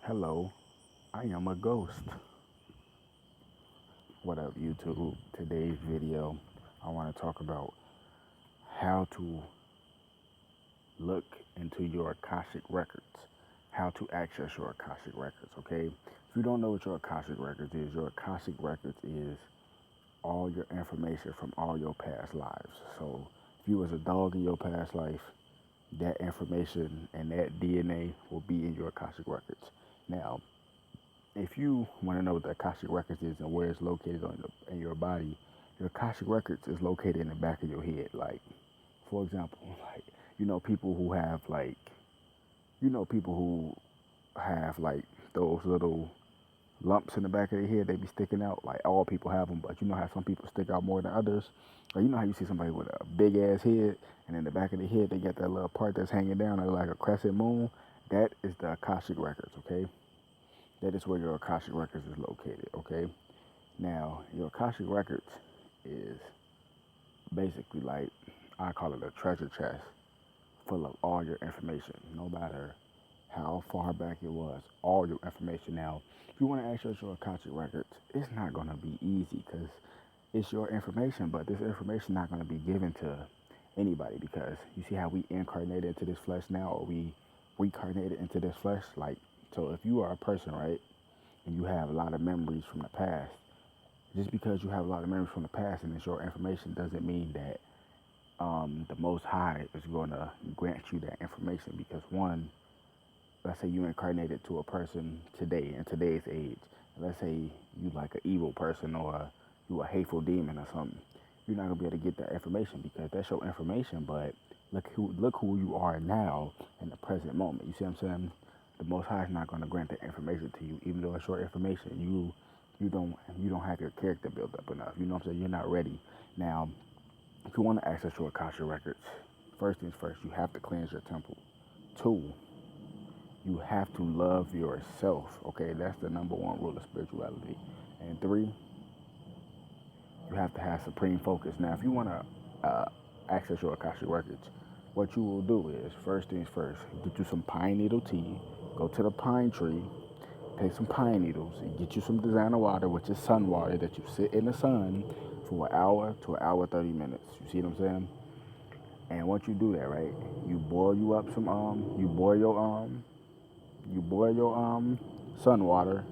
Hello, I am a ghost. What up, YouTube? Today's video, I want to talk about how to look into your Akashic records, how to access your Akashic records, okay? If you don't know what your Akashic records is, your Akashic records is all your information from all your past lives. So if you was a dog in your past life, that information and that DNA will be in your Akashic records. Now, if you want to know what the Akashic Records is and where it's located in your body, your Akashic Records is located in the back of your head. Like, for example, like people who have people who have like those little lumps in the back of their head, they be sticking out. Like all people have them, but you know how some people stick out more than others. Or you know how you see somebody with a big ass head, and in the back of the head they got that little part that's hanging down, like a crescent moon. That is the Akashic Records. Okay, that is where your Akashic Records is located, okay? Now, your Akashic Records is basically like, I call it a treasure chest full of all your information, no matter how far back it was, all your information. Now, if you want to access your Akashic Records, it's not going to be easy because it's your information, but this information not going to be given to anybody because you see how we incarnated into this flesh now, or we reincarnated into this flesh? Like, so if you are a person, right, and you have a lot of memories from the past, just because you have a lot of memories from the past and it's your information doesn't mean that the Most High is going to grant you that information. Because one, let's say you incarnated to a person today in today's age. Let's say you like an evil person or you a hateful demon or something. You're not gonna be able to get that information because that's your information. But look who you are now in the present moment. You see what I'm saying? The Most High is not gonna grant that information to you, even though it's your information. You don't have your character built up enough. You know what I'm saying? You're not ready. Now, if you want to access your Akasha records, first things first, you have to cleanse your temple. Two, you have to love yourself. Okay, that's the number one rule of spirituality. And three, you have to have supreme focus. Now, if you want to access your Akashic records, what you will do is first things first, get you some pine needle tea, go to the pine tree, take some pine needles, and get you some designer water, which is sun water that you sit in the sun for an hour to an hour 30 minutes. You see what I'm saying? And once you do that, right, you boil you up some you boil your sun water,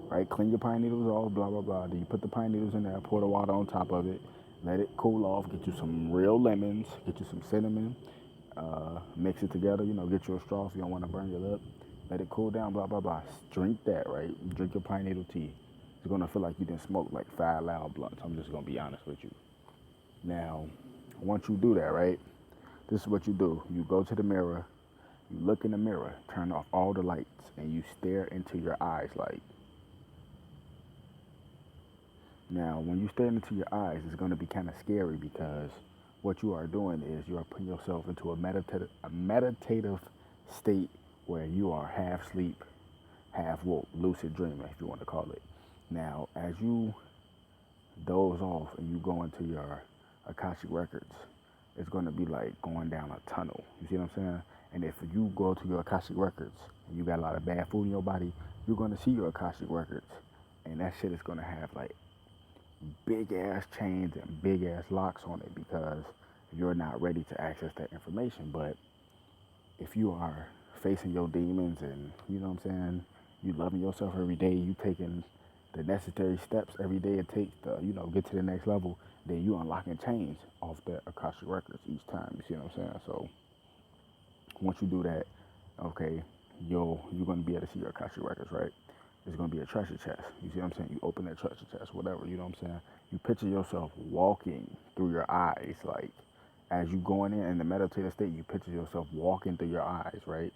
right? Clean your pine needles off, blah blah blah. Then you put the pine needles in there, pour the water on top of it, let it cool off. Get you some real lemons, get you some cinnamon, mix it together. Get you a straw if you don't want to burn your lip. Let it cool down, blah blah blah. Drink that, right? Drink your pine needle tea. It's gonna feel like you didn't smoke like 5 loud blunts. I'm just gonna be honest with you. Now, once you do that, right? This is what you do. You go to the mirror, you look in the mirror, turn off all the lights, and you stare into your eyes. Like, now, when you stare into your eyes, it's going to be kind of scary because what you are doing is you are putting yourself into a meditative state where you are half sleep, half woke, lucid dreaming, if you want to call it. Now, as you doze off and you go into your Akashic records, it's going to be like going down a tunnel. You see what I'm saying? And if you go to your Akashic records and you got a lot of bad food in your body, you're going to see your Akashic records. And that shit is going to have like big ass chains and big ass locks on it because you're not ready to access that information. But if you are facing your demons and you know what I'm saying, you loving yourself every day, you taking the necessary steps every day it takes to, get to the next level, then you unlocking chains off the Akashic records each time. You see what I'm saying? So once you do that, okay, you're gonna be able to see your Akashic records, right? It's gonna be a treasure chest. You see what I'm saying? You open that treasure chest, whatever, you know what I'm saying? You picture yourself walking through your eyes, like as you going in the meditative state, you picture yourself walking through your eyes, right?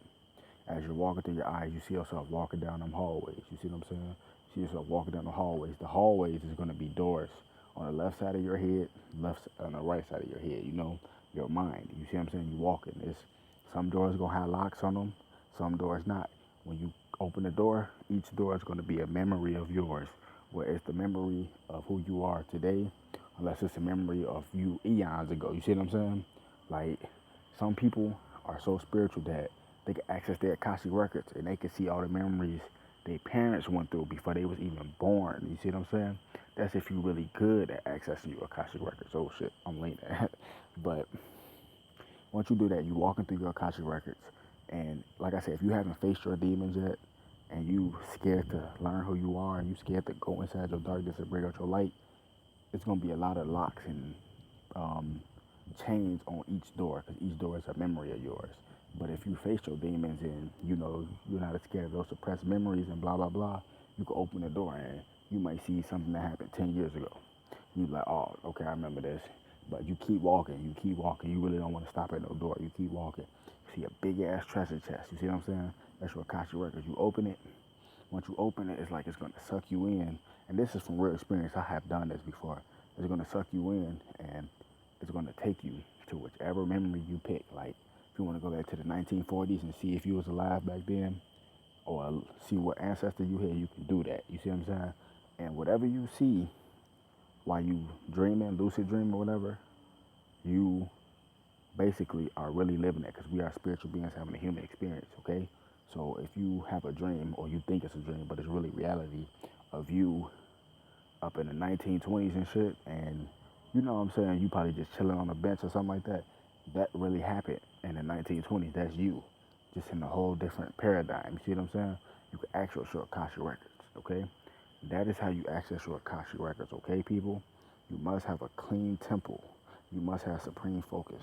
As you're walking through your eyes, you see yourself walking down them hallways. You see what I'm saying? You see yourself walking down the hallways. The hallways is gonna be doors on the left side of your head, left on the right side of your head. Your mind. You see what I'm saying? You walking. It's some doors gonna have locks on them, some doors not. When you open the door, each door is gonna be a memory of yours, where it's the memory of who you are today, unless it's a memory of you eons ago. You see what I'm saying? Like some people are so spiritual that they can access their Akashic records and they can see all the memories their parents went through before they was even born. You see what I'm saying? That's if you really good at accessing your Akashic records. Oh shit, I'm late. But once you do that, you walking through your Akashic records, and like I said, if you haven't faced your demons yet, and you scared to learn who you are, and you scared to go inside your darkness and bring out your light, it's gonna be a lot of locks and um, chains on each door, because each door is a memory of yours. But if you face your demons and you know you're not scared of those suppressed memories and blah blah blah, you can open the door and you might see something that happened 10 years ago. You like, oh, okay, I remember this. But you keep walking. You really don't want to stop at no door. You keep walking. You see a big ass treasure chest. You see what I'm saying? That's your Akashic records. You open it. Once you open it, it's like it's gonna suck you in. And this is from real experience. I have done this before. It's gonna suck you in, and it's gonna take you to whichever memory you pick. Like if you want to go back to the 1940s and see if you was alive back then, or see what ancestor you had, you can do that. You see what I'm saying? And whatever you see while you dreaming, lucid dreaming, or whatever, you basically are really living it, because we are spiritual beings having a human experience. Okay, so if you have a dream or you think it's a dream, but it's really reality of you up in the 1920s and shit, and you know what I'm saying, you probably just chilling on a bench or something like that. That really happened in the 1920s. That's you, just in a whole different paradigm. You see what I'm saying? You can access your Akashic records. Okay, that is how you access your Akashic records. Okay, people, you must have a clean temple. You must have supreme focus.